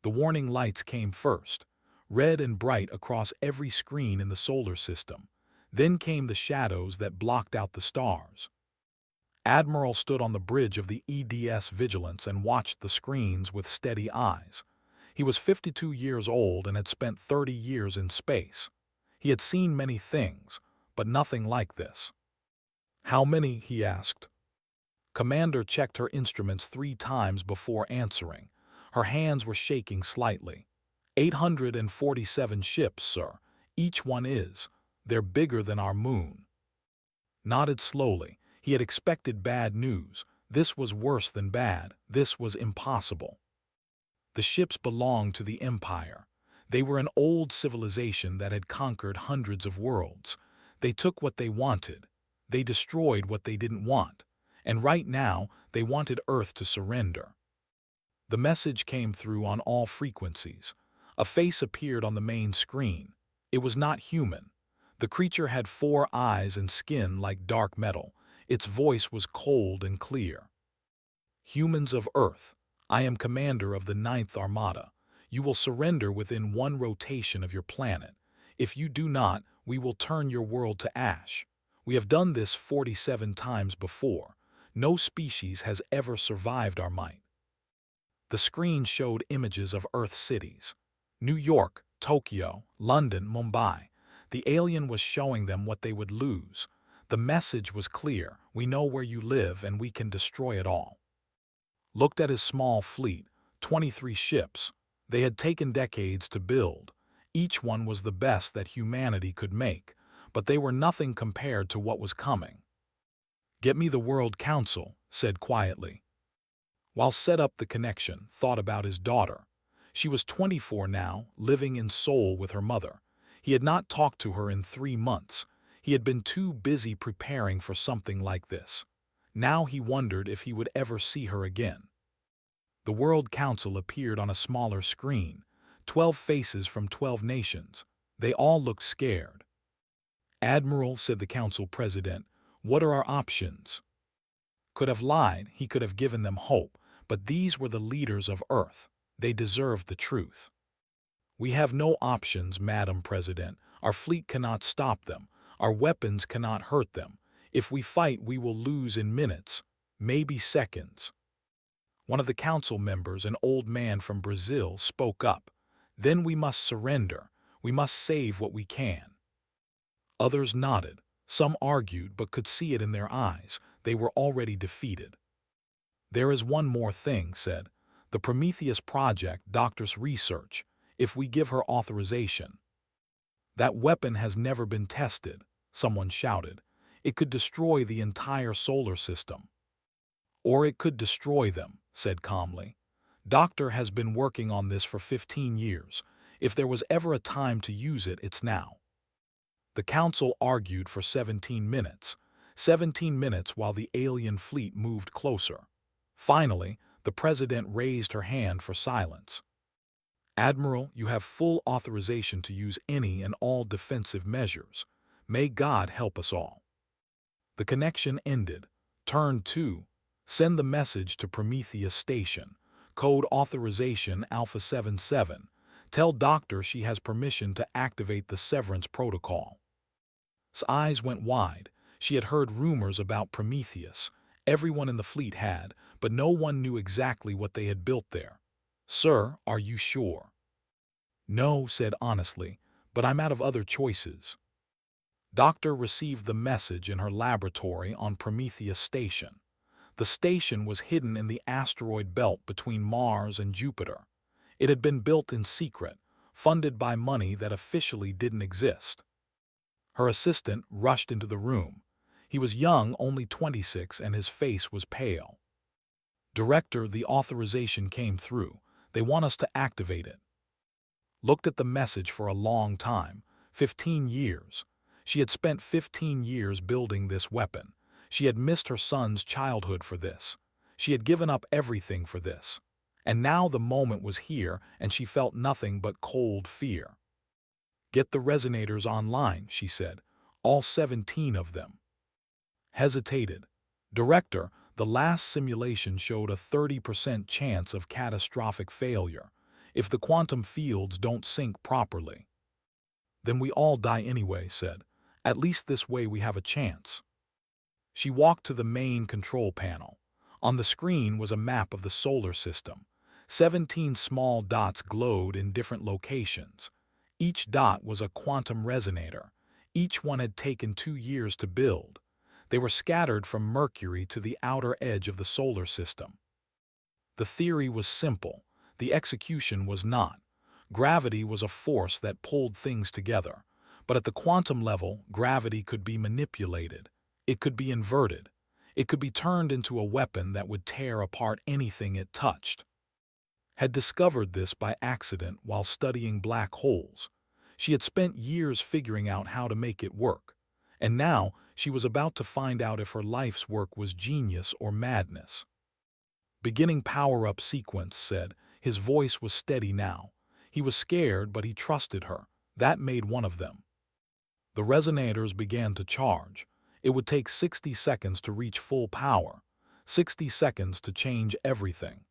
The warning lights came first, red and bright across every screen in the solar system. Then came the shadows that blocked out the stars. Admiral stood on the bridge of the EDS Vigilance and watched the screens with steady eyes. He was 52 years old and had spent 30 years in space. He had seen many things, but nothing like this. "How many?" he asked. Commander checked her instruments 3 times before answering. Her hands were shaking slightly. 847 ships, sir. Each one is. They're bigger than our moon." Nodded slowly. He had expected bad news. This was worse than bad. This was impossible. The ships belonged to the Empire. They were an old civilization that had conquered hundreds of worlds. They took what they wanted. They destroyed what they didn't want. And right now, they wanted Earth to surrender. The message came through on all frequencies. A face appeared on the main screen. It was not human. The creature had 4 eyes and skin like dark metal. Its voice was cold and clear. "Humans of Earth, I am commander of the 9th Armada. You will surrender within 1 rotation of your planet. If you do not, we will turn your world to ash. We have done this 47 times before. No species has ever survived our might." The screen showed images of Earth cities. New York, Tokyo, London, Mumbai. The alien was showing them what they would lose. The message was clear: we know where you live and we can destroy it all. Looked at his small fleet, 23 ships. They had taken decades to build. Each one was the best that humanity could make, but they were nothing compared to what was coming. "Get me the World Council," said quietly. While set up the connection, thought about his daughter. She was 24 now, living in Seoul with her mother. He had not talked to her in 3 months. He had been too busy preparing for something like this. Now he wondered if he would ever see her again. The World Council appeared on a smaller screen. 12 faces from 12 nations. They all looked scared. "Admiral," said the council president, "what are our options?" Could have lied, he could have given them hope, but these were the leaders of Earth. They deserved the truth. "We have no options, Madam President. Our fleet cannot stop them. Our weapons cannot hurt them. If we fight, we will lose in minutes, maybe seconds." One of the council members, an old man from Brazil, spoke up. "Then we must surrender. We must save what we can." Others nodded. Some argued but could see it in their eyes. They were already defeated. "There is one more thing," said. "The Prometheus Project, Doctor's research. If we give her authorization." "That weapon has never been tested," someone shouted. "It could destroy the entire solar system." "Or it could destroy them," said calmly. "Doctor has been working on this for 15 years. If there was ever a time to use it, it's now." The council argued for 17 minutes. 17 minutes while the alien fleet moved closer. Finally, the president raised her hand for silence. "Admiral, you have full authorization to use any and all defensive measures. May God help us all." The connection ended. Turn 2. Send the message to Prometheus Station. Code authorization Alpha 77. Tell Doctor she has permission to activate the severance protocol. His eyes went wide. She had heard rumors about Prometheus. Everyone in the fleet had, but no one knew exactly what they had built there. "Sir, are you sure?" "No," said honestly, "but I'm out of other choices." Doctor received the message in her laboratory on Prometheus Station. The station was hidden in the asteroid belt between Mars and Jupiter. It had been built in secret, funded by money that officially didn't exist. Her assistant rushed into the room. He was young, only 26, and his face was pale. "Director, the authorization came through. They want us to activate it." Looked at the message for a long time. 15 years. She had spent 15 years building this weapon. She had missed her son's childhood for this. She had given up everything for this. And now the moment was here, and she felt nothing but cold fear. "Get the resonators online," she said. "All 17 of them." Hesitated. "Director, the last simulation showed a 30% chance of catastrophic failure. if the quantum fields don't sync properly. Then we all die anyway, said. At least this way we have a chance. She walked to the main control panel. On the screen was a map of the solar system. 17 small dots glowed in different locations. Each dot was a quantum resonator. Each one had taken 2 years to build. They were scattered from Mercury to the outer edge of the solar system. The theory was simple. The execution was not. Gravity was a force that pulled things together. But at the quantum level, gravity could be manipulated. It could be inverted. It could be turned into a weapon that would tear apart anything it touched. Had discovered this by accident while studying black holes. She had spent years figuring out how to make it work. And now she was about to find out if her life's work was genius or madness. Beginning power-up sequence, said. His voice was steady now. He was scared, but he trusted her. That made one of them. The resonators began to charge. It would take 60 seconds to reach full power, 60 seconds to change everything.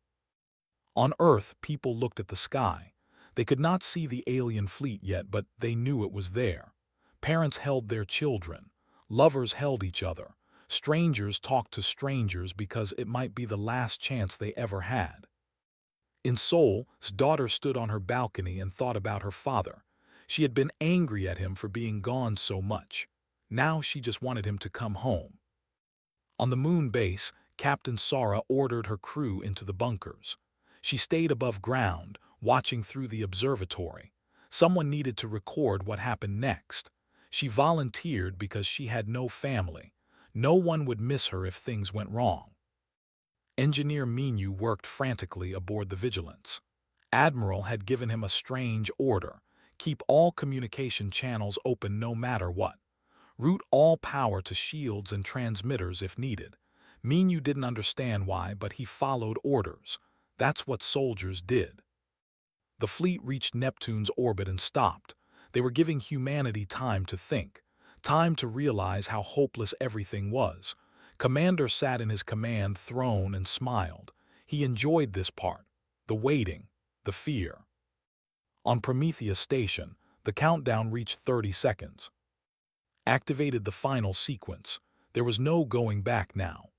On Earth, people looked at the sky. They could not see the alien fleet yet, but they knew it was there. Parents held their children. Lovers held each other. Strangers talked to strangers because it might be the last chance they ever had. In Seoul, his daughter stood on her balcony and thought about her father. She had been angry at him for being gone so much. Now she just wanted him to come home. On the moon base, Captain Sara ordered her crew into the bunkers. She stayed above ground, watching through the observatory. Someone needed to record what happened next. She volunteered because she had no family. No one would miss her if things went wrong. Engineer Minyu worked frantically aboard the Vigilance. Admiral had given him a strange order: keep all communication channels open no matter what. Route all power to shields and transmitters if needed. Minyu didn't understand why, but he followed orders. That's what soldiers did. The fleet reached Neptune's orbit and stopped. They were giving humanity time to think, time to realize how hopeless everything was. Commander sat in his command throne and smiled. He enjoyed this part, the waiting, the fear. On Prometheus Station, the countdown reached 30 seconds. Activated the final sequence. There was no going back now.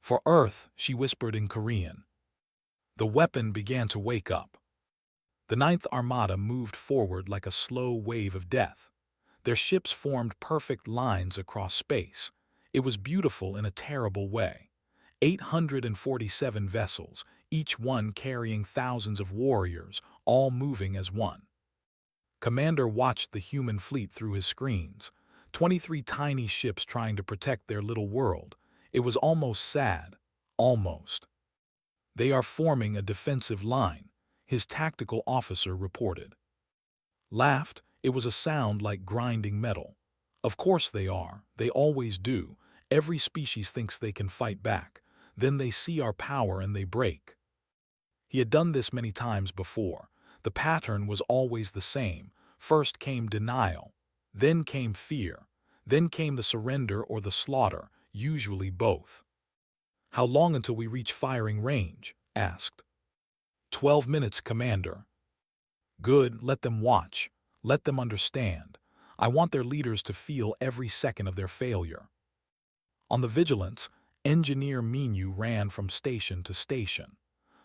For Earth, she whispered in Korean. The weapon began to wake up. The Ninth Armada moved forward like a slow wave of death. Their ships formed perfect lines across space. It was beautiful in a terrible way. 847 vessels, each one carrying thousands of warriors, all moving as one. Commander watched the human fleet through his screens. 23 tiny ships trying to protect their little world. It was almost sad. Almost. They are forming a defensive line, his tactical officer reported. Laughed. It was a sound like grinding metal. Of course they are. They always do. Every species thinks they can fight back. Then they see our power and they break. He had done this many times before. The pattern was always the same. First came denial. Then came fear. Then came the surrender or the slaughter, usually both. How long until we reach firing range? Asked. 12 minutes, Commander. Good, let them watch. Let them understand. I want their leaders to feel every second of their failure. On the Vigilance, Engineer Minyu ran from station to station.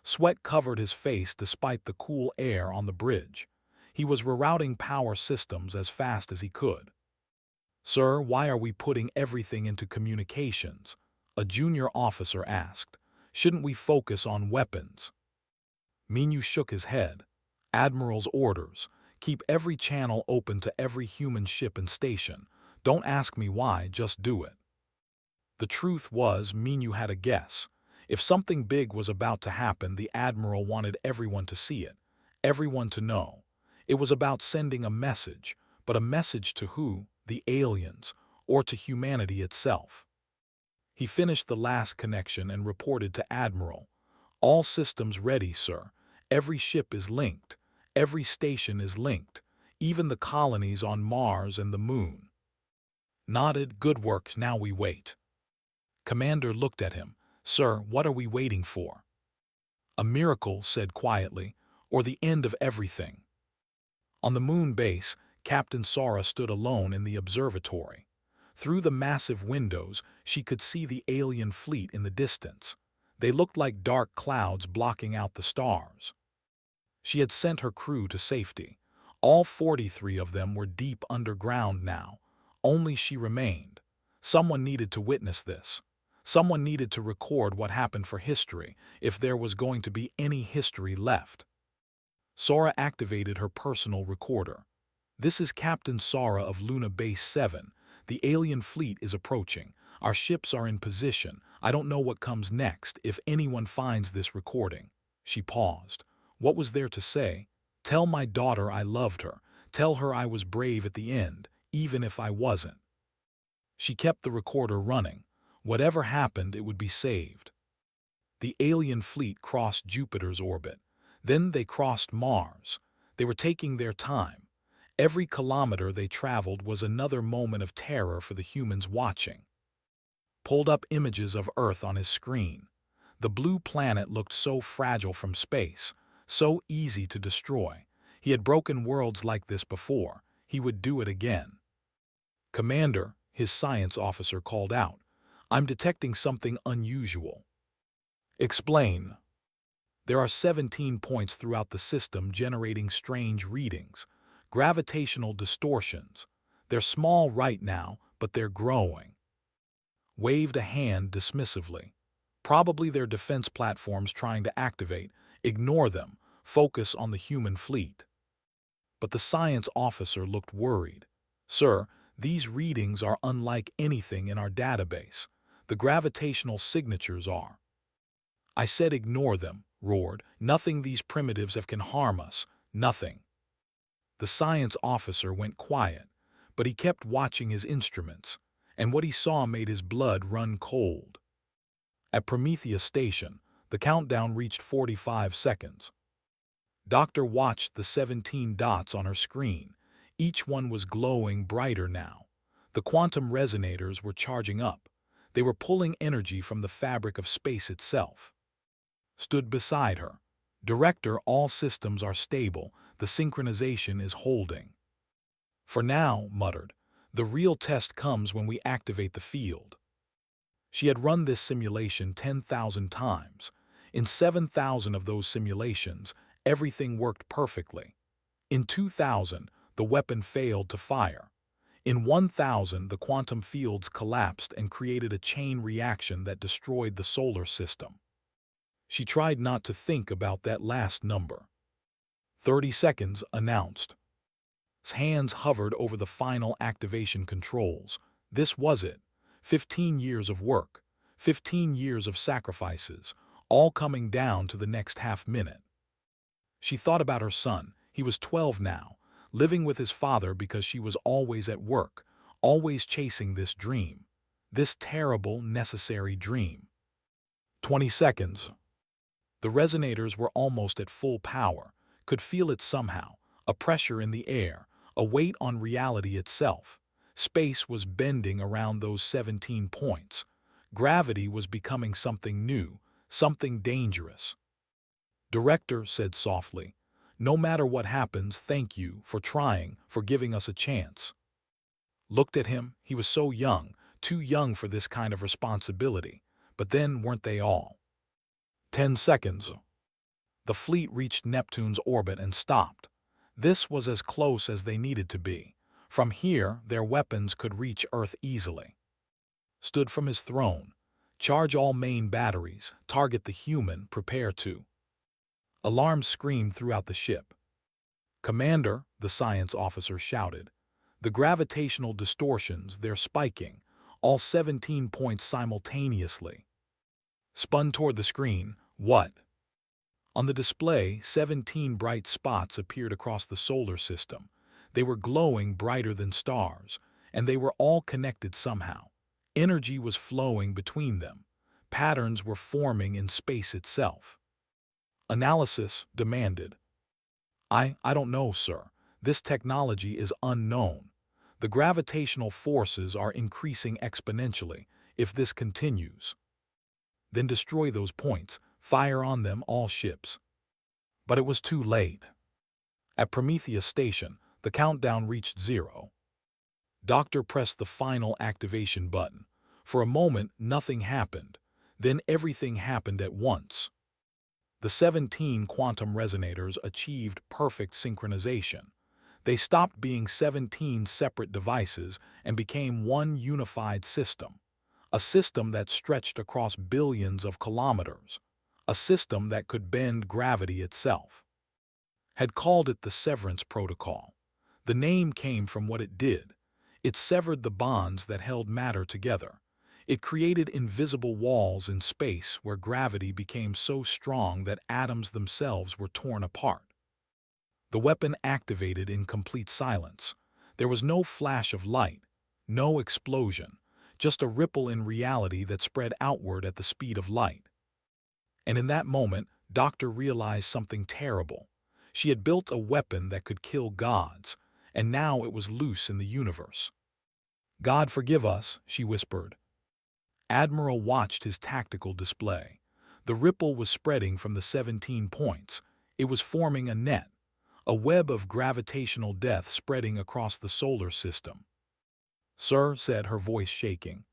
Sweat covered his face despite the cool air on the bridge. He was rerouting power systems as fast as he could. Sir, why are we putting everything into communications? A junior officer asked. Shouldn't we focus on weapons? Minyu shook his head. Admiral's orders. Keep every channel open to every human ship and station. Don't ask me why, just do it. The truth was, Minyu had a guess. If something big was about to happen, the Admiral wanted everyone to see it, everyone to know. It was about sending a message, but a message to who? The aliens, or to humanity itself. He finished the last connection and reported to Admiral. All systems ready, sir. Every ship is linked. Every station is linked. Even the colonies on Mars and the Moon. Nodded. Good work, now we wait. Commander looked at him. Sir, what are we waiting for? A miracle, said quietly. or the end of everything. On the moon base, Captain Sora stood alone in the observatory. Through the massive windows, she could see the alien fleet in the distance. They looked like dark clouds blocking out the stars. She had sent her crew to safety. All 43 of them were deep underground now. Only she remained. Someone needed to witness this. Someone needed to record what happened for history, if there was going to be any history left. Sora activated her personal recorder. "This is Captain Sora of Luna Base 7. The alien fleet is approaching. Our ships are in position. I don't know what comes next if anyone finds this recording." She paused. What was there to say? Tell my daughter I loved her. Tell her I was brave at the end, even if I wasn't. She kept the recorder running. Whatever happened, it would be saved. The alien fleet crossed Jupiter's orbit. Then they crossed Mars. They were taking their time. Every kilometer they traveled was another moment of terror for the humans watching. Pulled up images of Earth on his screen. The blue planet looked so fragile from space, so easy to destroy. He had broken worlds like this before. He would do it again. "Commander," his science officer called out, "I'm detecting something unusual." "Explain." "There are 17 points throughout the system generating strange readings. Gravitational distortions. They're small right now, but they're growing." Waved a hand dismissively. "Probably their defense platforms trying to activate. Ignore them. Focus on the human fleet." But the science officer looked worried. "Sir, these readings are unlike anything in our database. The gravitational signatures are." "I said ignore them," roared. "Nothing these primitives have can harm us. Nothing." The science officer went quiet, but he kept watching his instruments, and what he saw made his blood run cold. At Prometheus Station, the countdown reached 45 seconds. Doctor watched the 17 dots on her screen. Each one was glowing brighter now. The quantum resonators were charging up. They were pulling energy from the fabric of space itself. Stood beside her. "Director, all systems are stable. The synchronization is holding." "For now," muttered. "The real test comes when we activate the field." She had run this simulation 10,000 times. In 7,000 of those simulations, everything worked perfectly. In 2,000, the weapon failed to fire. In 1,000, the quantum fields collapsed and created a chain reaction that destroyed the solar system. She tried not to think about that last number. 30 seconds announced. His hands hovered over the final activation controls. This was it. 15 years of work, 15 years of sacrifices, all coming down to the next half-minute. She thought about her son. He was 12 now, living with his father because she was always at work, always chasing this dream. This terrible, necessary dream. 20 seconds. The resonators were almost at full power, could feel it somehow, a pressure in the air, a weight on reality itself. Space was bending around those 17 points. Gravity was becoming something new, something dangerous. "Director," said softly, "no matter what happens, thank you for trying, for giving us a chance." Looked at him. He was so young, too young for this kind of responsibility. But then, weren't they all? 10 seconds. The fleet reached Neptune's orbit and stopped. This was as close as they needed to be. From here, their weapons could reach Earth easily. Stood from his throne. "Charge all main batteries. Target the human. Prepare to." Alarms screamed throughout the ship. "Commander," the science officer shouted. "The gravitational distortions, they're spiking. All 17 points simultaneously." Spun toward the screen. "What?" On the display, 17 bright spots appeared across the solar system. They were glowing brighter than stars, and they were all connected somehow. Energy was flowing between them. Patterns were forming in space itself. Analysis demanded. I don't know, sir. This technology is unknown. The gravitational forces are increasing exponentially if this continues." "Then destroy those points. Fire on them, all ships." But it was too late. At Prometheus Station, the countdown reached 0. Doctor pressed the final activation button. For a moment, nothing happened. Then everything happened at once. The 17 quantum resonators achieved perfect synchronization. They stopped being 17 separate devices and became one unified system. A system that stretched across billions of kilometers. A system that could bend gravity itself. Had called it the Severance Protocol. The name came from what it did. It severed the bonds that held matter together. It created invisible walls in space where gravity became so strong that atoms themselves were torn apart. The weapon activated in complete silence. There was no flash of light, no explosion, just a ripple in reality that spread outward at the speed of light. And in that moment, Doctor realized something terrible. She had built a weapon that could kill gods, and now it was loose in the universe. "God forgive us," she whispered. Admiral watched his tactical display. The ripple was spreading from the 17 points. It was forming a net, a web of gravitational death spreading across the solar system. "Sir," said her voice shaking,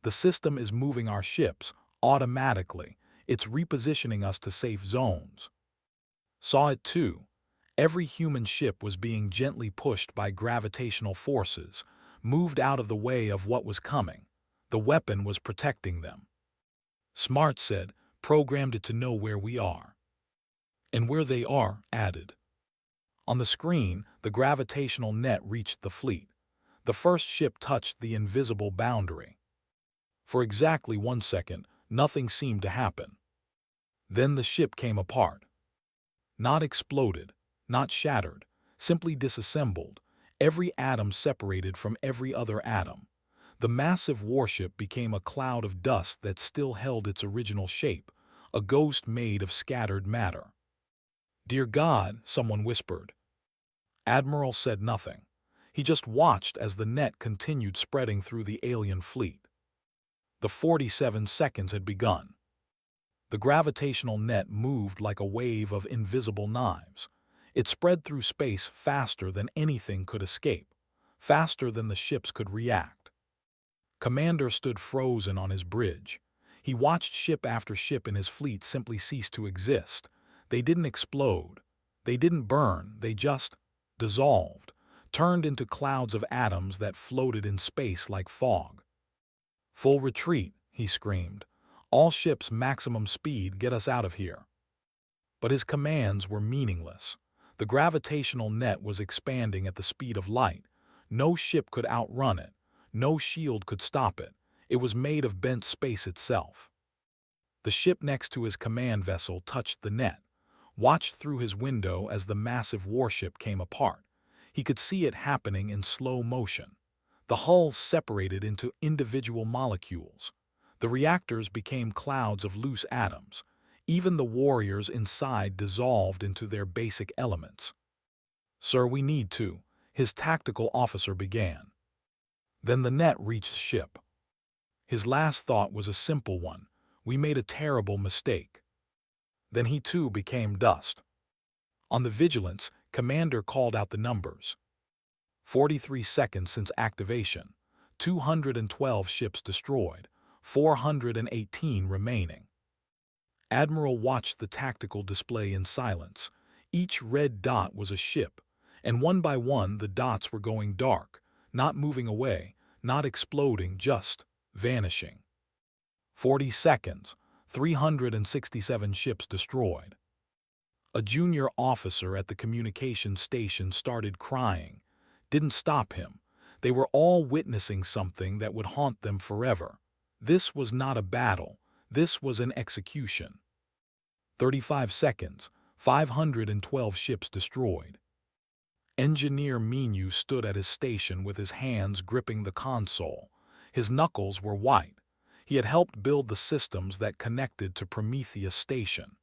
"the system is moving our ships, automatically. It's repositioning us to safe zones." Saw it too. Every human ship was being gently pushed by gravitational forces, moved out of the way of what was coming. The weapon was protecting them. "Smart," said, "programmed it to know where we are." "And where they are," added. On the screen, the gravitational net reached the fleet. The first ship touched the invisible boundary. For exactly 1 second, nothing seemed to happen. Then the ship came apart. Not exploded, not shattered, simply disassembled, every atom separated from every other atom. The massive warship became a cloud of dust that still held its original shape, a ghost made of scattered matter. "Dear God," someone whispered. Admiral said nothing. He just watched as the net continued spreading through the alien fleet. The 47 seconds had begun. The gravitational net moved like a wave of invisible knives. It spread through space faster than anything could escape, faster than the ships could react. Commander stood frozen on his bridge. He watched ship after ship in his fleet simply cease to exist. They didn't explode. They didn't burn. They just dissolved, turned into clouds of atoms that floated in space like fog. "Full retreat," he screamed. "All ships maximum speed, get us out of here." But his commands were meaningless. The gravitational net was expanding at the speed of light. No ship could outrun it. No shield could stop it. It was made of bent space itself. The ship next to his command vessel touched the net, watched through his window as the massive warship came apart. He could see it happening in slow motion. The hull separated into individual molecules. The reactors became clouds of loose atoms. Even the warriors inside dissolved into their basic elements. "Sir, we need to," his tactical officer began. Then the net reached ship. His last thought was a simple one. "We made a terrible mistake." Then he too became dust. On the Vigilance, Commander called out the numbers. 43 seconds since activation. 212 ships destroyed. 418 remaining. Admiral watched the tactical display in silence. Each red dot was a ship, and one by one the dots were going dark, not moving away, not exploding, just vanishing. 40 seconds, 367 ships destroyed. A junior officer at the communication station started crying. Didn't stop him. They were all witnessing something that would haunt them forever. This was not a battle. This was an execution. 35 seconds, 512 ships destroyed. Engineer Menu stood at his station with his hands gripping the console. His knuckles were white. He had helped build the systems that connected to Prometheus Station.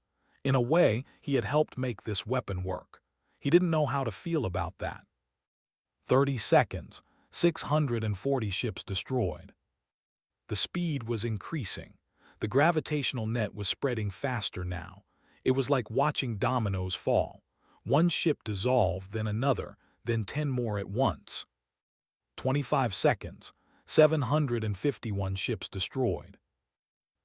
In a way, he had helped make this weapon work. He didn't know how to feel about that. 30 seconds, 640 ships destroyed. The speed was increasing. The gravitational net was spreading faster now. It was like watching dominoes fall. One ship dissolved, then another, then 10 more at once. 25 seconds, 751 ships destroyed.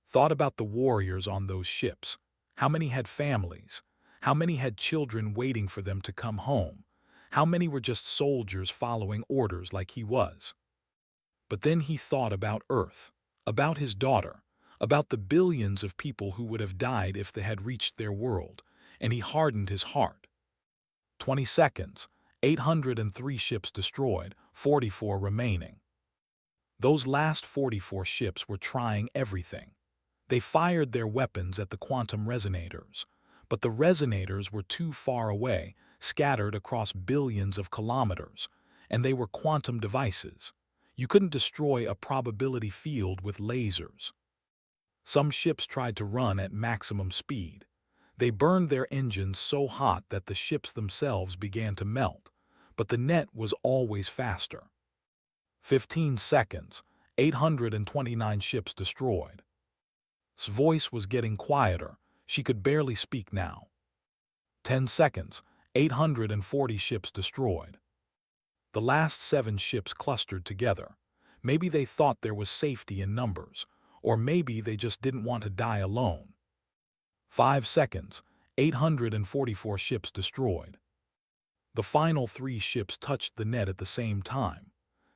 Thought about the warriors on those ships. How many had families? How many had children waiting for them to come home? How many were just soldiers following orders like he was? But then he thought about Earth, about his daughter, about the billions of people who would have died if they had reached their world, and he hardened his heart. 20 seconds, 803 ships destroyed, 44 remaining. Those last 44 ships were trying everything. They fired their weapons at the quantum resonators, but the resonators were too far away, scattered across billions of kilometers, and they were quantum devices. You couldn't destroy a probability field with lasers. Some ships tried to run at maximum speed. They burned their engines so hot that the ships themselves began to melt, but the net was always faster. 15 seconds, 829 ships destroyed. His voice was getting quieter. She could barely speak now. 10 seconds, 840 ships destroyed. The last 7 ships clustered together. Maybe they thought there was safety in numbers, or maybe they just didn't want to die alone. 5 seconds, 844 ships destroyed. The final 3 ships touched the net at the same time.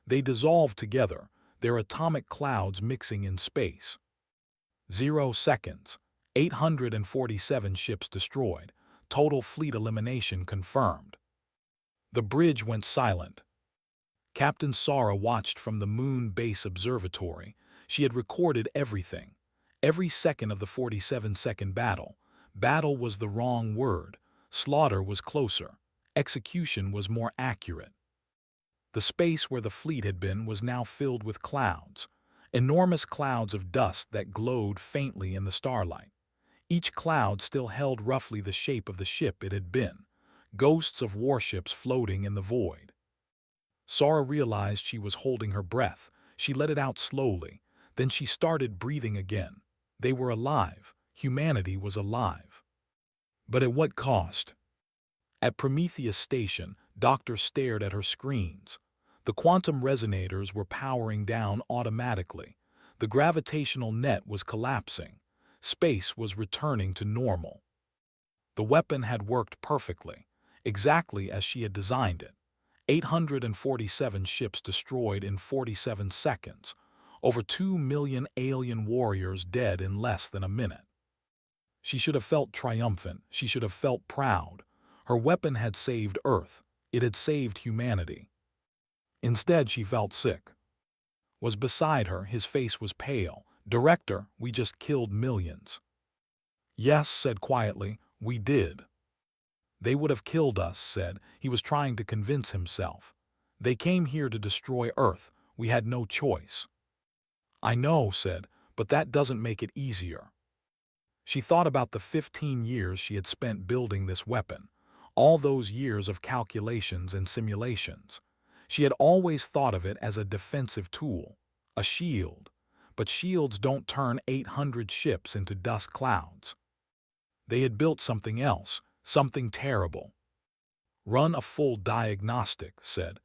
They dissolved together, their atomic clouds mixing in space. 0 seconds, 847 ships destroyed, total fleet elimination confirmed. The bridge went silent. Captain Sara watched from the Moon Base Observatory. She had recorded everything. Every second of the 47-second battle. Battle was the wrong word. Slaughter was closer. Execution was more accurate. The space where the fleet had been was now filled with clouds. Enormous clouds of dust that glowed faintly in the starlight. Each cloud still held roughly the shape of the ship it had been, ghosts of warships floating in the void. Sara realized she was holding her breath. She let it out slowly. Then she started breathing again. They were alive. Humanity was alive. But at what cost? At Prometheus Station, Doctor stared at her screens. The quantum resonators were powering down automatically. The gravitational net was collapsing. Space was returning to normal. The weapon had worked perfectly, exactly as she had designed it. 847 ships destroyed in 47 seconds. Over 2 million alien warriors dead in less than a minute. She should have felt triumphant. She should have felt proud. Her weapon had saved Earth. It had saved humanity. Instead, she felt sick. Was beside her, his face was pale. "Director, we just killed millions." "Yes," said quietly, "we did." "They would have killed us," said. He was trying to convince himself. "They came here to destroy Earth. We had no choice." "I know," said, "but that doesn't make it easier." She thought about the 15 years she had spent building this weapon, all those years of calculations and simulations. She had always thought of it as a defensive tool, a shield, but shields don't turn 800 ships into dust clouds. They had built something else, something terrible. "Run a full diagnostic," said.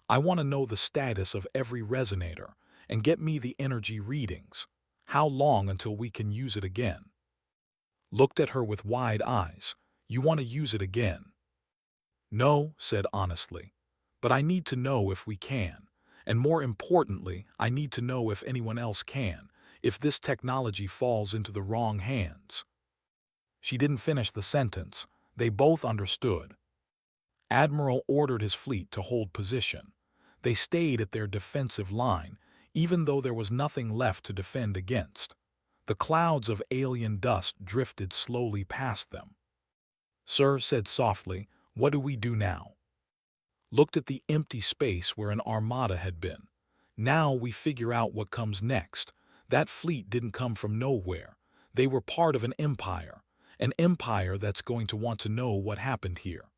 "I want to know the status of every resonator, and get me the energy readings. How long until we can use it again?" Looked at her with wide eyes. "You want to use it again?" "No," said honestly. "But I need to know if we can. And more importantly, I need to know if anyone else can, if this technology falls into the wrong hands." She didn't finish the sentence. They both understood. Admiral ordered his fleet to hold position. They stayed at their defensive line, even though there was nothing left to defend against. The clouds of alien dust drifted slowly past them. "Sir," said softly, "what do we do now?" Looked at the empty space where an armada had been. "Now we figure out what comes next. That fleet didn't come from nowhere. They were part of an empire that's going to want to know what happened here."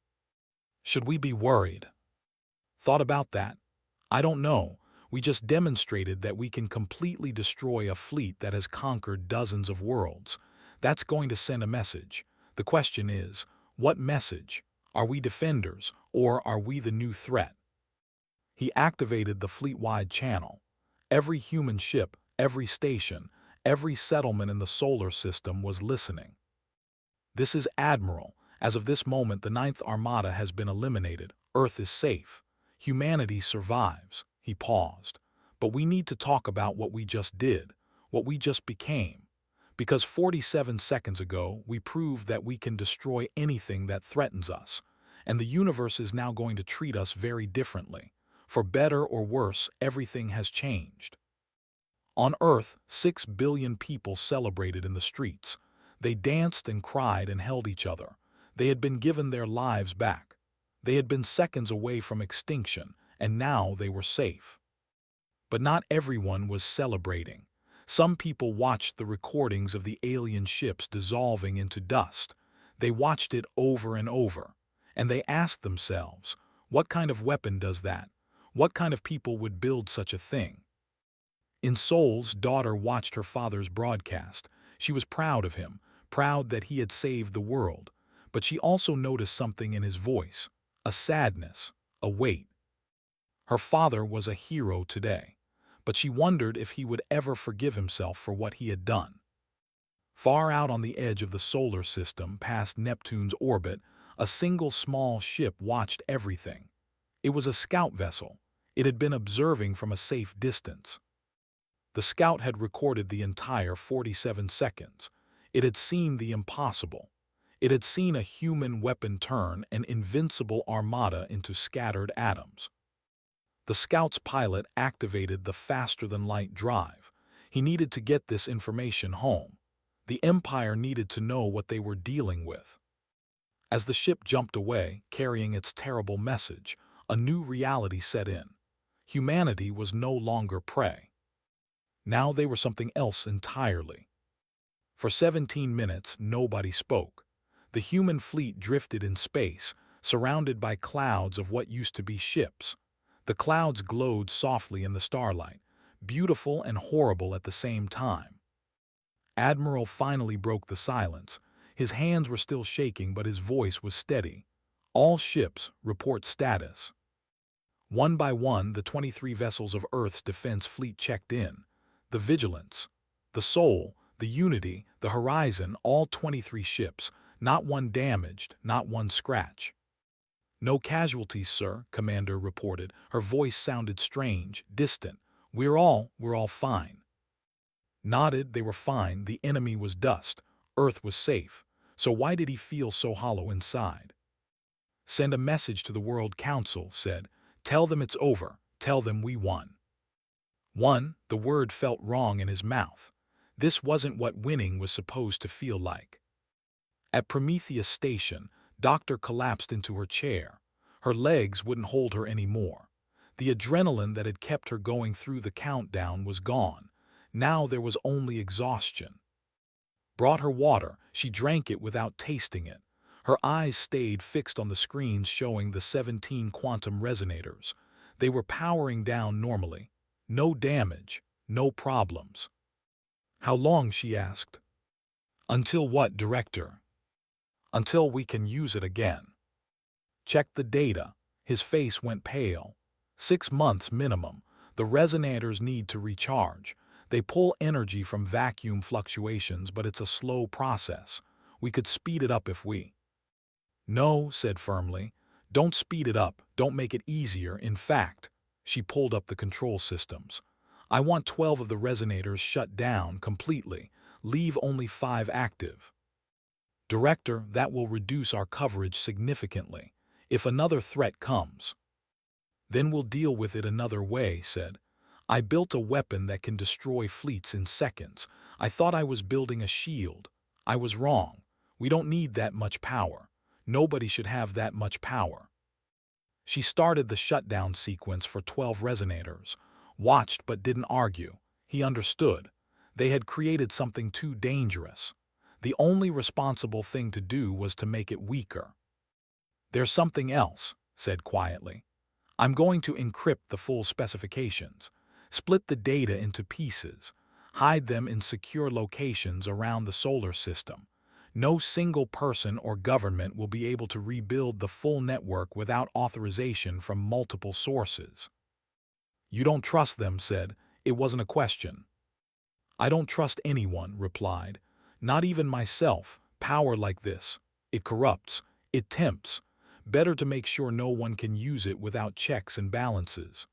Should we be worried? Thought about that? I don't know. We just demonstrated that we can completely destroy a fleet that has conquered dozens of worlds. That's going to send a message. The question is, what message? Are we defenders, or are we the new threat? He activated the fleet-wide channel. Every human ship, every station, every settlement in the solar system was listening. This is Admiral. As of this moment, the Ninth Armada has been eliminated. Earth is safe. Humanity survives. He paused. But we need to talk about what we just did, what we just became. Because 47 seconds ago, we proved that we can destroy anything that threatens us. And the universe is now going to treat us very differently. For better or worse, everything has changed. On Earth, 6 billion people celebrated in the streets. They danced and cried and held each other. They had been given their lives back. They had been seconds away from extinction, and now they were safe. But not everyone was celebrating. Some people watched the recordings of the alien ships dissolving into dust. They watched it over and over, and they asked themselves, what kind of weapon does that? What kind of people would build such a thing? In Seoul's daughter watched her father's broadcast. She was proud of him, proud that he had saved the world. But she also noticed something in his voice, a sadness, a weight. Her father was a hero today, but she wondered if he would ever forgive himself for what he had done. Far out on the edge of the solar system, past Neptune's orbit, a single small ship watched everything. It was a scout vessel. It had been observing from a safe distance. The scout had recorded the entire 47 seconds. It had seen the impossible. It had seen a human weapon turn an invincible armada into scattered atoms. The scout's pilot activated the faster-than-light drive. He needed to get this information home. The Empire needed to know what they were dealing with. As the ship jumped away, carrying its terrible message, a new reality set in. Humanity was no longer prey. Now they were something else entirely. For 17 minutes, nobody spoke. The human fleet drifted in space, surrounded by clouds of what used to be ships. The clouds glowed softly in the starlight, beautiful and horrible at the same time. Admiral finally broke the silence. His hands were still shaking, but his voice was steady. All ships, report status. One by one, the 23 vessels of Earth's defense fleet checked in. The Vigilance, the Soul, the Unity, the Horizon, all 23 ships, not one damaged, not one scratch. No casualties, sir, Commander reported. Her voice sounded strange, distant. We're all fine. Nodded, they were fine. The enemy was dust. Earth was safe. So why did he feel so hollow inside? Send a message to the World Council, said. Tell them it's over. Tell them we won. Won, the word felt wrong in his mouth. This wasn't what winning was supposed to feel like. At Prometheus Station, Doctor collapsed into her chair. Her legs wouldn't hold her anymore. The adrenaline that had kept her going through the countdown was gone. Now there was only exhaustion. Brought her water, she drank it without tasting it. Her eyes stayed fixed on the screens showing the 17 quantum resonators. They were powering down normally. No damage, no problems. How long, she asked. Until what, Director? Until we can use it again. Check the data. His face went pale. 6 months minimum. The resonators need to recharge. They pull energy from vacuum fluctuations, but it's a slow process. We could speed it up if we... No, said firmly. Don't speed it up. Don't make it easier. In fact, she pulled up the control systems. I want 12 of the resonators shut down completely. Leave only 5 active. Director, that will reduce our coverage significantly. If another threat comes, then we'll deal with it another way, said. I built a weapon that can destroy fleets in seconds. I thought I was building a shield. I was wrong. We don't need that much power. Nobody should have that much power. She started the shutdown sequence for 12 resonators, watched but didn't argue. He understood. They had created something too dangerous. The only responsible thing to do was to make it weaker. There's something else, said quietly. I'm going to encrypt the full specifications, split the data into pieces, hide them in secure locations around the solar system. No single person or government will be able to rebuild the full network without authorization from multiple sources. You don't trust them, said. It wasn't a question. I don't trust anyone, replied. Not even myself. Power like this. It corrupts. It tempts. Better to make sure no one can use it without checks and balances.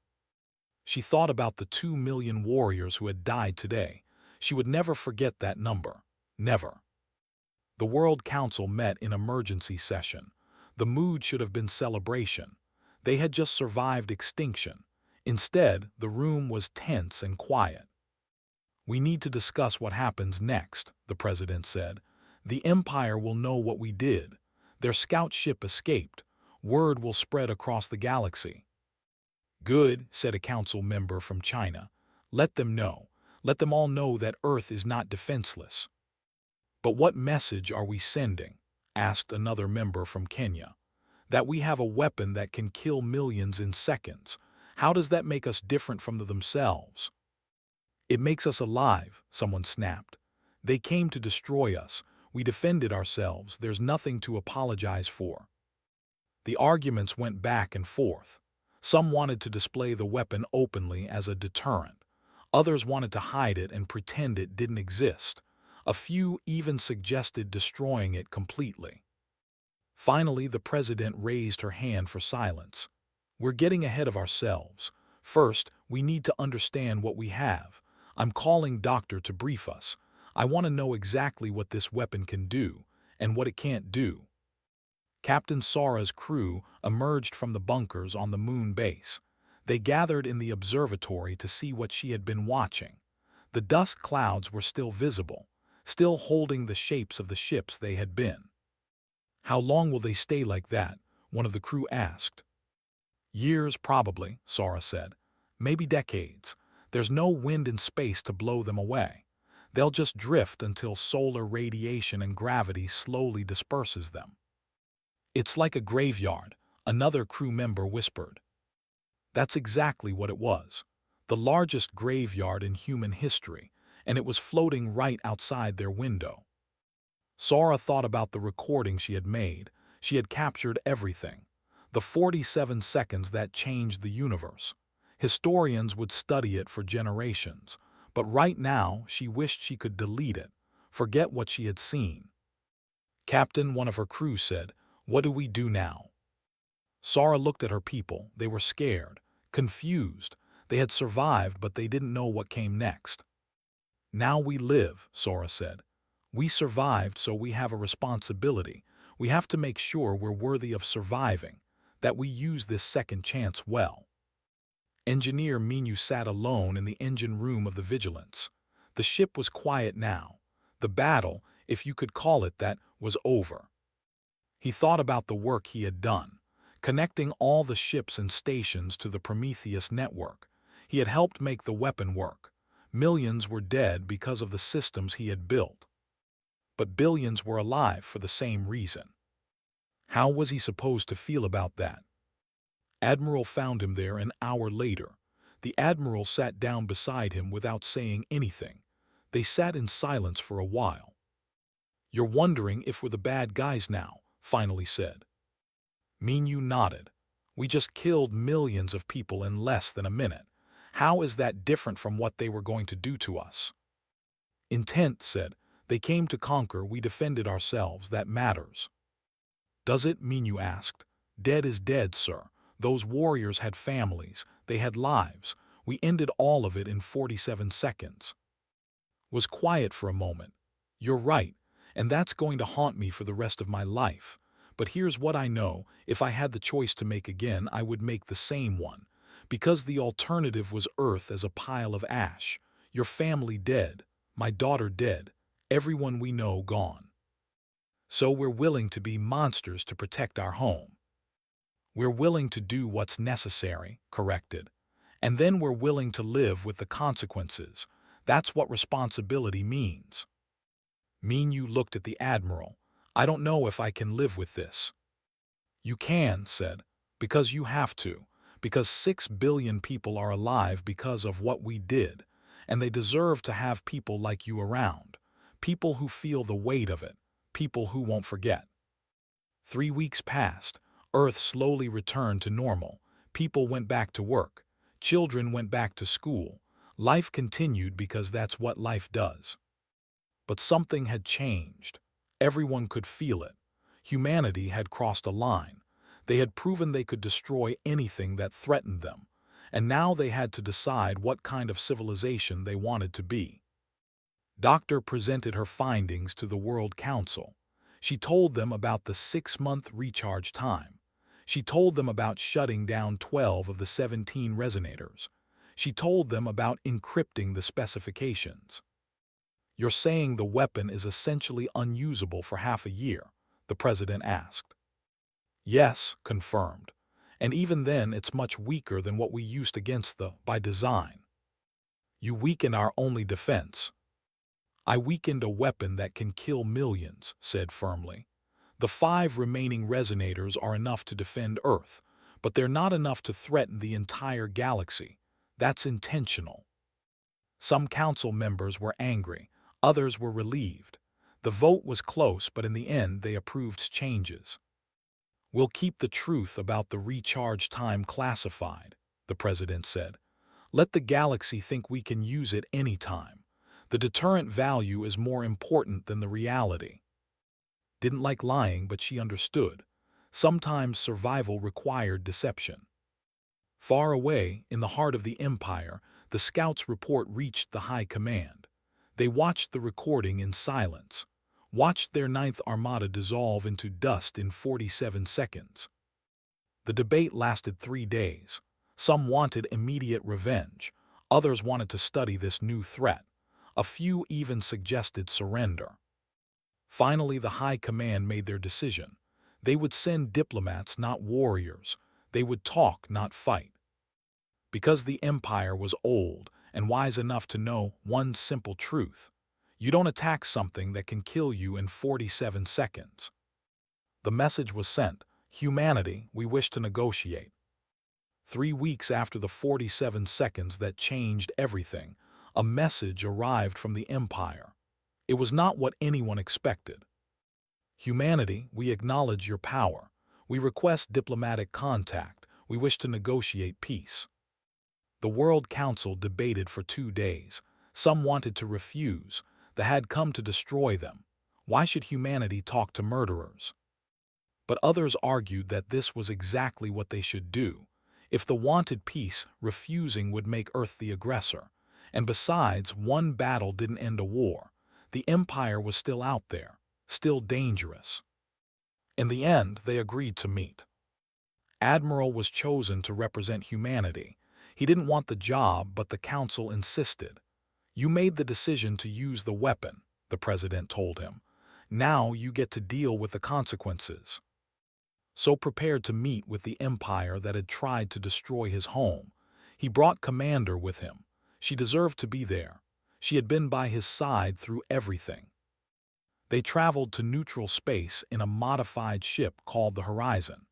She thought about the 2 million warriors who had died today. She would never forget that number. Never. The World Council met in emergency session. The mood should have been celebration. They had just survived extinction. Instead, the room was tense and quiet. We need to discuss what happens next, the president said. The Empire will know what we did. Their scout ship escaped. Word will spread across the galaxy. Good, said a council member from China. Let them know. Let them all know that Earth is not defenseless. But what message are we sending? Asked another member from Kenya. That we have a weapon that can kill millions in seconds. How does that make us different from themselves? It makes us alive, someone snapped. They came to destroy us. We defended ourselves. There's nothing to apologize for. The arguments went back and forth. Some wanted to display the weapon openly as a deterrent. Others wanted to hide it and pretend it didn't exist. A few even suggested destroying it completely. Finally, the president raised her hand for silence. We're getting ahead of ourselves. First, we need to understand what we have. I'm calling Doctor to brief us. I want to know exactly what this weapon can do and what it can't do. Captain Sora's crew emerged from the bunkers on the moon base. They gathered in the observatory to see what she had been watching. The dust clouds were still visible, still holding the shapes of the ships they had been. How long will they stay like that? One of the crew asked. Years, probably, Sora said. Maybe decades. There's no wind in space to blow them away. They'll just drift until solar radiation and gravity slowly disperses them. It's like a graveyard, another crew member whispered. That's exactly what it was. The largest graveyard in human history, and it was floating right outside their window. Sora thought about the recording she had made. She had captured everything. The 47 seconds that changed the universe. Historians would study it for generations, but right now she wished she could delete it, forget what she had seen. Captain, one of her crew said, what do we do now? Sora looked at her people. They were scared, confused. They had survived, but they didn't know what came next. Now we live, Sora said. We survived, so we have a responsibility. We have to make sure we're worthy of surviving, that we use this second chance well. Engineer Minu sat alone in the engine room of the Vigilance. The ship was quiet now. The battle, if you could call it that, was over. He thought about the work he had done, connecting all the ships and stations to the Prometheus network. He had helped make the weapon work. Millions were dead because of the systems he had built. But billions were alive for the same reason. How was he supposed to feel about that? Admiral found him there an hour later. The Admiral sat down beside him without saying anything. They sat in silence for a while. You're wondering if we're the bad guys now, finally said. Minu nodded. We just killed millions of people in less than a minute. How is that different from what they were going to do to us? Intent said. They came to conquer, we defended ourselves, that matters. Does it? Minu asked. Dead is dead, sir. Those warriors had families, they had lives. We ended all of it in 47 seconds. Was quiet for a moment. You're right, and that's going to haunt me for the rest of my life. But here's what I know, if I had the choice to make again, I would make the same one. Because the alternative was Earth as a pile of ash. Your family dead, my daughter dead, everyone we know gone. So we're willing to be monsters to protect our home. We're willing to do what's necessary, corrected. And then we're willing to live with the consequences. That's what responsibility means. Minu looked at the Admiral. I don't know if I can live with this. You can, said, because you have to. Because 6 billion people are alive because of what we did. And they deserve to have people like you around. People who feel the weight of it. people who won't forget. 3 weeks passed. Earth slowly returned to normal. People went back to work. Children went back to school. Life continued because that's what life does. But something had changed. Everyone could feel it. Humanity had crossed a line. They had proven they could destroy anything that threatened them, and now they had to decide what kind of civilization they wanted to be. Doctor presented her findings to the World Council. She told them about the 6-month recharge time. She told them about shutting down 12 of the 17 resonators. She told them about encrypting the specifications. "You're saying the weapon is essentially unusable for half a year?" the president asked. "Yes," confirmed. "And even then it's much weaker than what we used against by design." "You weaken our only defense." "I weakened a weapon that can kill millions," said firmly. "The 5 remaining resonators are enough to defend Earth, but they're not enough to threaten the entire galaxy. That's intentional." Some council members were angry. Others were relieved. The vote was close, but in the end they approved changes. "We'll keep the truth about the recharge time classified," the president said. "Let the galaxy think we can use it anytime. The deterrent value is more important than the reality." Didn't like lying, but she understood. Sometimes survival required deception. Far away, in the heart of the Empire, the scouts' report reached the High Command. They watched the recording in silence, watched their 9th Armada dissolve into dust in 47 seconds. The debate lasted 3 days. Some wanted immediate revenge. Others wanted to study this new threat. A few even suggested surrender. Finally, the High Command made their decision. They would send diplomats, not warriors. They would talk, not fight. Because the Empire was old and wise enough to know one simple truth: you don't attack something that can kill you in 47 seconds. The message was sent: "Humanity, we wish to negotiate." 3 weeks after the 47 seconds that changed everything, a message arrived from the Empire. It was not what anyone expected. "Humanity, we acknowledge your power. We request diplomatic contact. We wish to negotiate peace." The World Council debated for 2 days. Some wanted to refuse. They had come to destroy them. Why should humanity talk to murderers? But others argued that this was exactly what they should do. If they wanted peace, refusing would make Earth the aggressor. And besides, one battle didn't end a war. The Empire was still out there, still dangerous. In the end, they agreed to meet. Admiral was chosen to represent humanity. He didn't want the job, but the council insisted. "You made the decision to use the weapon," the president told him. "Now you get to deal with the consequences." So prepared to meet with the Empire that had tried to destroy his home. He brought Commander with him. She deserved to be there. She had been by his side through everything. They traveled to neutral space in a modified ship called the Horizon.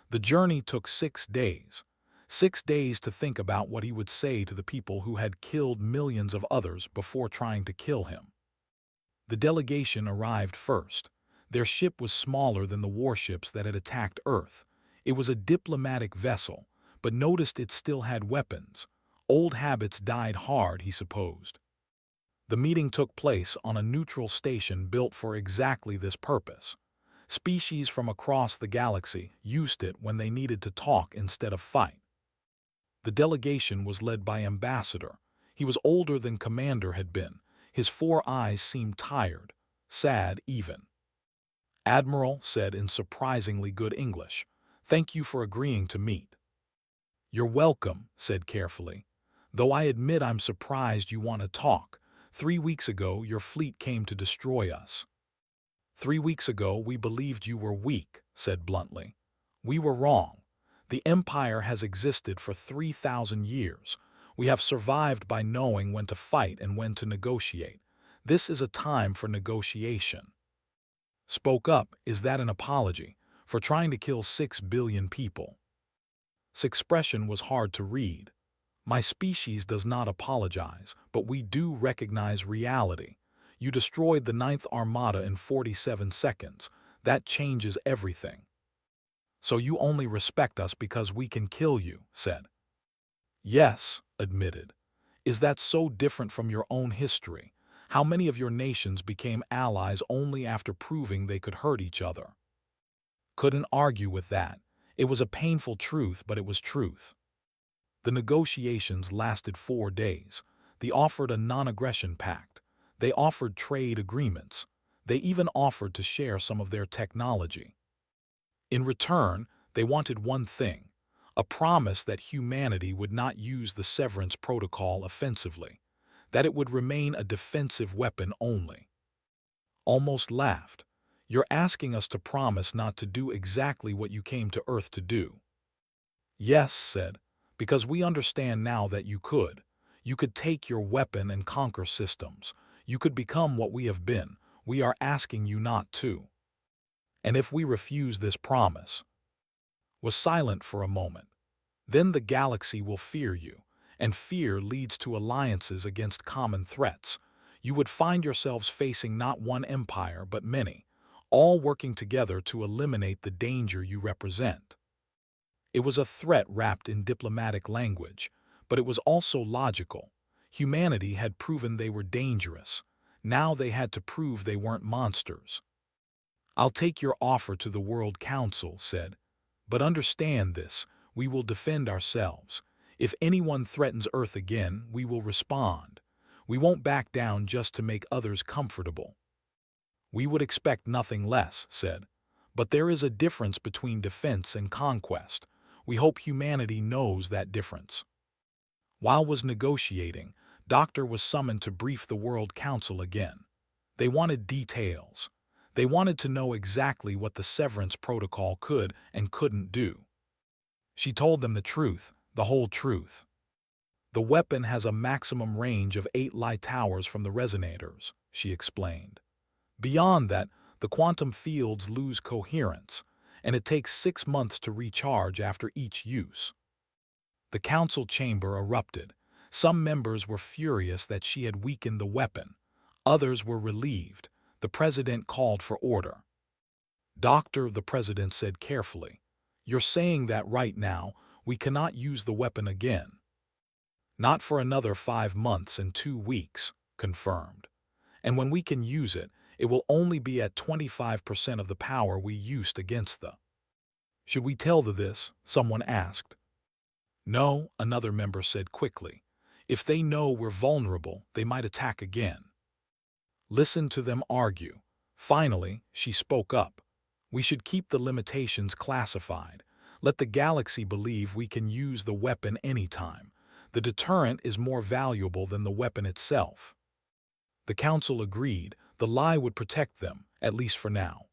The journey took 6 days. 6 days to think about what he would say to the people who had killed millions of others before trying to kill him. The delegation arrived first. Their ship was smaller than the warships that had attacked Earth. It was a diplomatic vessel, but noticed it still had weapons. Old habits died hard, he supposed. The meeting took place on a neutral station built for exactly this purpose. Species from across the galaxy used it when they needed to talk instead of fight. The delegation was led by Ambassador. He was older than Commander had been. His 4 eyes seemed tired, sad even. "Admiral," said in surprisingly good English, "thank you for agreeing to meet." "You're welcome," said carefully. "Though I admit I'm surprised you want to talk. 3 weeks ago your fleet came to destroy us." "3 weeks ago we believed you were weak," said bluntly. "We were wrong. The Empire has existed for 3,000 years. We have survived by knowing when to fight and when to negotiate. This is a time for negotiation." Spoke up, is that an apology for trying to kill 6 billion people? His expression was hard to read. "My species does not apologize, but we do recognize reality. You destroyed the Ninth Armada in 47 seconds. That changes everything. So you only respect us because we can kill you, said. Yes, admitted. Is that so different from your own history? How many of your nations became allies only after proving they could hurt each other? Couldn't argue with that. It was a painful truth, but it was truth. The negotiations lasted 4 days. They offered a non-aggression pact. They offered trade agreements. They even offered to share some of their technology. In return, they wanted one thing, a promise that humanity would not use the Severance Protocol offensively, that it would remain a defensive weapon only. Almost laughed. You're asking us to promise not to do exactly what you came to Earth to do. Yes, said, because we understand now that you could. You could take your weapon and conquer systems. You could become what we have been. We are asking you not to. And if we refuse this promise, was silent for a moment. Then the galaxy will fear you, and fear leads to alliances against common threats. You would find yourselves facing not one empire but many, all working together to eliminate the danger you represent. It was a threat wrapped in diplomatic language, but it was also logical. Humanity had proven they were dangerous. Now they had to prove they weren't monsters. I'll take your offer to the World Council, said. But understand this, we will defend ourselves. If anyone threatens Earth again, we will respond. We won't back down just to make others comfortable. We would expect nothing less, said. But there is a difference between defense and conquest. We hope humanity knows that difference. While was negotiating, Doctor was summoned to brief the World Council again. They wanted details. They wanted to know exactly what the Severance Protocol could and couldn't do. She told them the truth, the whole truth. The weapon has a maximum range of 8 light towers from the resonators, she explained. Beyond that, the quantum fields lose coherence, and it takes 6 months to recharge after each use. The council chamber erupted. Some members were furious that she had weakened the weapon. Others were relieved. The president called for order. Doctor, the president said carefully, you're saying that right now we cannot use the weapon again. Not for another 5 months and 2 weeks, confirmed. And when we can use it, it will only be at 25% of the power we used against the. Should we tell them this? Someone asked. No, another member said quickly. If they know we're vulnerable, they might attack again. Listen to them argue. Finally, she spoke up. We should keep the limitations classified. Let the galaxy believe we can use the weapon anytime. The deterrent is more valuable than the weapon itself. The council agreed. The lie would protect them, at least for now.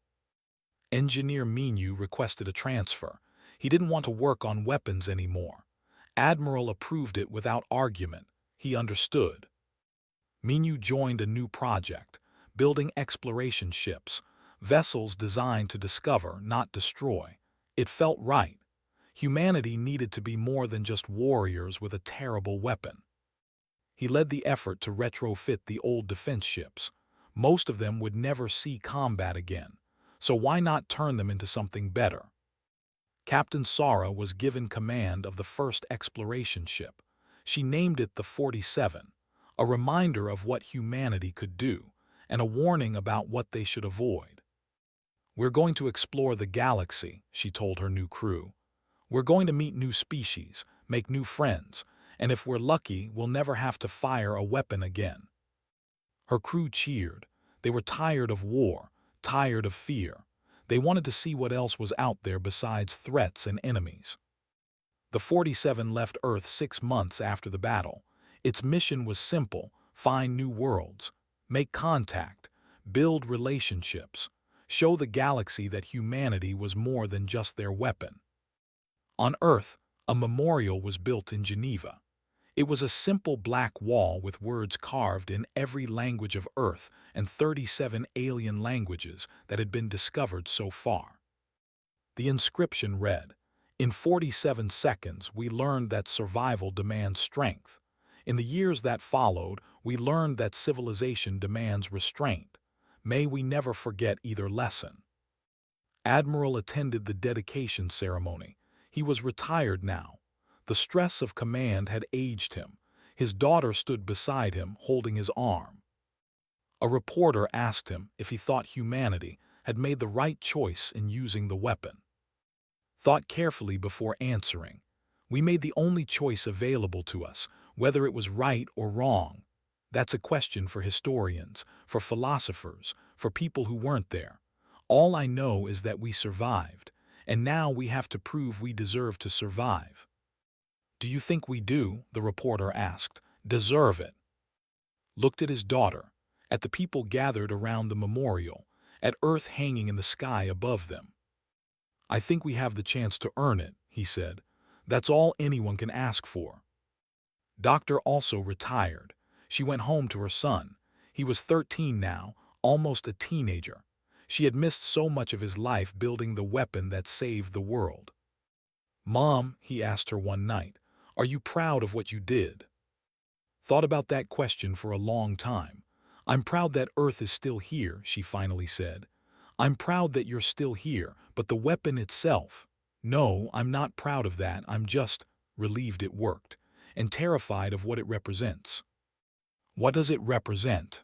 Engineer Minu requested a transfer. He didn't want to work on weapons anymore. Admiral approved it without argument. He understood. Minu joined a new project, building exploration ships, vessels designed to discover, not destroy. It felt right. Humanity needed to be more than just warriors with a terrible weapon. He led the effort to retrofit the old defense ships. Most of them would never see combat again, so why not turn them into something better? Captain Sara was given command of the first exploration ship. She named it the 47, a reminder of what humanity could do, and a warning about what they should avoid. We're going to explore the galaxy, she told her new crew. We're going to meet new species, make new friends, and if we're lucky, we'll never have to fire a weapon again. Her crew cheered. They were tired of war, tired of fear. They wanted to see what else was out there besides threats and enemies. The 47 left Earth 6 months after the battle. Its mission was simple: find new worlds, make contact, build relationships, show the galaxy that humanity was more than just their weapon. On Earth, a memorial was built in Geneva. It was a simple black wall with words carved in every language of Earth and 37 alien languages that had been discovered so far. The inscription read, "In 47 seconds, we learned that survival demands strength. In the years that followed, we learned that civilization demands restraint. May we never forget either lesson. Admiral attended the dedication ceremony. He was retired now. The stress of command had aged him. His daughter stood beside him, holding his arm. A reporter asked him if he thought humanity had made the right choice in using the weapon. Thought carefully before answering. We made the only choice available to us, whether it was right or wrong. That's a question for historians, for philosophers, for people who weren't there. All I know is that we survived, and now we have to prove we deserve to survive. Do you think we do? The reporter asked. Deserve it? Looked at his daughter, at the people gathered around the memorial, at Earth hanging in the sky above them. I think we have the chance to earn it, he said. That's all anyone can ask for. Doctor also retired. She went home to her son. He was 13 now, almost a teenager. She had missed so much of his life building the weapon that saved the world. Mom, he asked her one night, are you proud of what you did? Thought about that question for a long time. I'm proud that Earth is still here, she finally said. I'm proud that you're still here, but the weapon itself. No, I'm not proud of that. I'm just relieved it worked, and terrified of what it represents. What does it represent?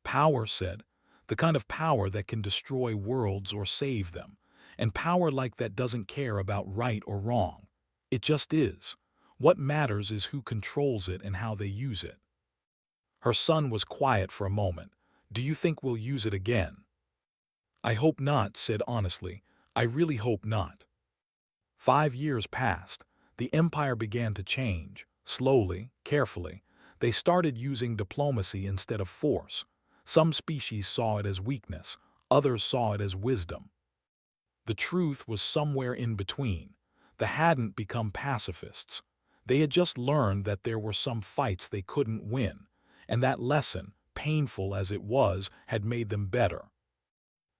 Power, said. The kind of power that can destroy worlds or save them. And power like that doesn't care about right or wrong. It just is. What matters is who controls it and how they use it. Her son was quiet for a moment. Do you think we'll use it again? I hope not, said honestly. I really hope not. 5 years passed. The empire began to change. Slowly, carefully. They started using diplomacy instead of force. Some species saw it as weakness. Others saw it as wisdom. The truth was somewhere in between. They hadn't become pacifists. They had just learned that there were some fights they couldn't win, and that lesson, painful as it was, had made them better.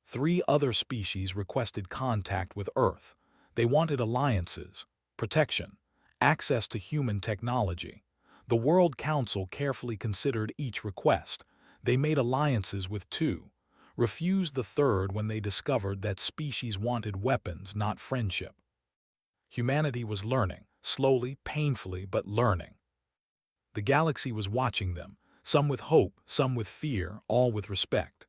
3 other species requested contact with Earth. They wanted alliances, protection, access to human technology. The World Council carefully considered each request. They made alliances with 2, refused the 3rd when they discovered that species wanted weapons, not friendship. Humanity was learning, slowly, painfully, but learning. The galaxy was watching them, some with hope, some with fear, all with respect.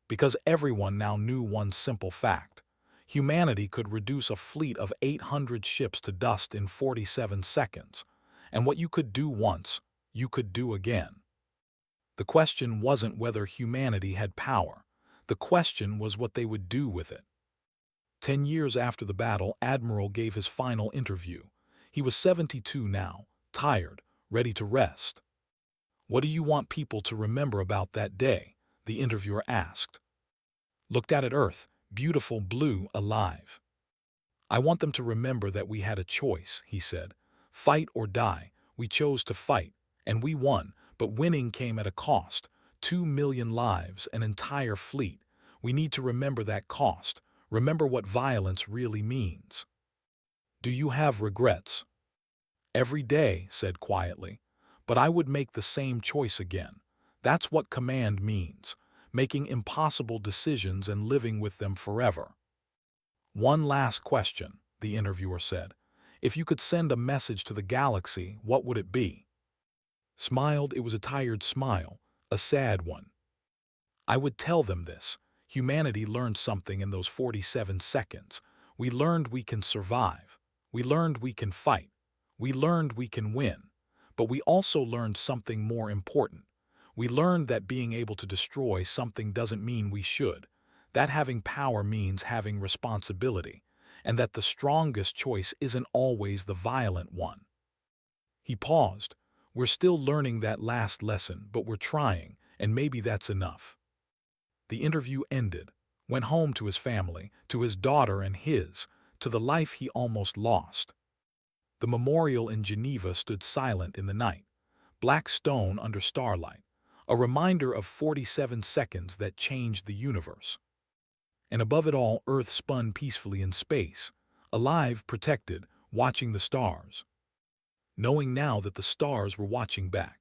Because everyone now knew one simple fact. Humanity could reduce a fleet of 800 ships to dust in 47 seconds, and what you could do once, you could do again. The question wasn't whether humanity had power. The question was what they would do with it. 10 years after the battle, Admiral gave his final interview. He was 72 now, tired, ready to rest. What do you want people to remember about that day? The interviewer asked. Looked out at Earth, beautiful, blue, alive. I want them to remember that we had a choice, he said. Fight or die. We chose to fight, and we won, but winning came at a cost. 2 million lives, an entire fleet. We need to remember that cost. Remember what violence really means. Do you have regrets? Every day, said quietly. But I would make the same choice again. That's what command means. Making impossible decisions and living with them forever. One last question, the interviewer said. If you could send a message to the galaxy, what would it be? Smiled, it was a tired smile, a sad one. I would tell them this. Humanity learned something in those 47 seconds. We learned we can survive. We learned we can fight. We learned we can win. But we also learned something more important. We learned that being able to destroy something doesn't mean we should. That having power means having responsibility. And that the strongest choice isn't always the violent one. He paused. We're still learning that last lesson, but we're trying, and maybe that's enough. The interview ended. Went home to his family, to his daughter and his, to the life he almost lost. The memorial in Geneva stood silent in the night. Black stone under starlight. A reminder of 47 seconds that changed the universe. And above it all, Earth spun peacefully in space, alive, protected, watching the stars. knowing now that the stars were watching back.